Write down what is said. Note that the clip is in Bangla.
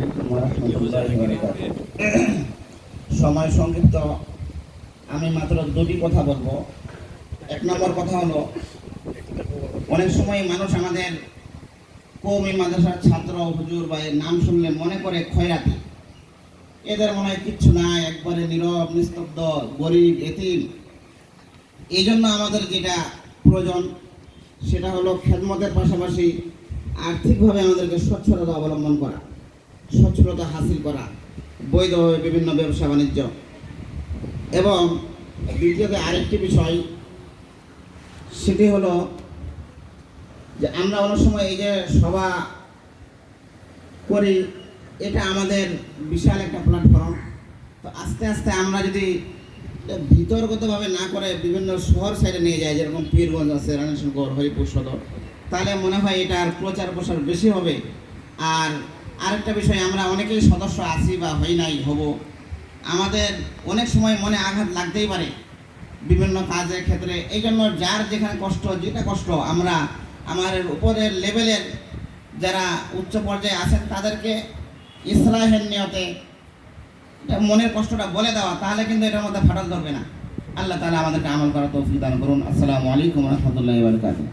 আলাইকুম ওয়া রাহমাতুল্লাহি ওয়া বারাকাতুহু। সময় সংক্ষিপ্ত, আমি মাত্র দুটি কথা বলবো। এক নম্বর কথা হলো, অনেক সময় মানুষ আমাদের কওমি মাদ্রাসার ছাত্র হুজুর বা এর নাম শুনলে মনে করে খয়রাতি, এদের মনে হয় কিচ্ছু নাই, একবারে নীরব নিস্তব্ধ গরিব এতিম। এই জন্য আমাদের যেটা প্রয়োজন সেটা হলো খেদমতের পাশাপাশি আর্থিকভাবে আমাদেরকে স্বচ্ছলতা অবলম্বন করা, স্বচ্ছলতা হাসিল করা, বৈধভাবে বিভিন্ন ব্যবসা বাণিজ্য। এবং দ্বিতীয়ত আরেকটি বিষয়, সেটি হলো যে আমরা অনেক সময় এই যে সভা করি, এটা আমাদের বিশাল একটা প্ল্যাটফর্ম। তো আস্তে আস্তে আমরা যদি ভিতরগতভাবে না করে বিভিন্ন শহর সাইডে নিয়ে যাই, যেরকম পীরগঞ্জ আছে, রানীশঙ্কর, হরিপুর সদর, তাহলে মনে হয় এটার প্রচার প্রসার বেশি হবে। আর আরেকটা বিষয়, আমরা অনেকেই সদস্য আছি বা হই নাই হব, আমাদের অনেক সময় মনে আঘাত লাগতেই পারে বিভিন্ন কাজের ক্ষেত্রে। এই জন্য যার যেখানে কষ্ট, যেটা কষ্ট, আমরা আমাদের উপরের লেভেলের যারা উচ্চ পর্যায়ে আছেন তাদেরকে ইসলাহের নিয়তে মনের কষ্টটা বলে দেওয়া, তাহলে কিন্তু এটার মধ্যে ফাটল ধরবে না। আল্লাহ তাআলা আমাদেরকে আমল করার তৌফিক দান করুন। আসসালামু আলাইকুম ওয়া রাহমাতুল্লাহি ওয়া বারাকাতুহু।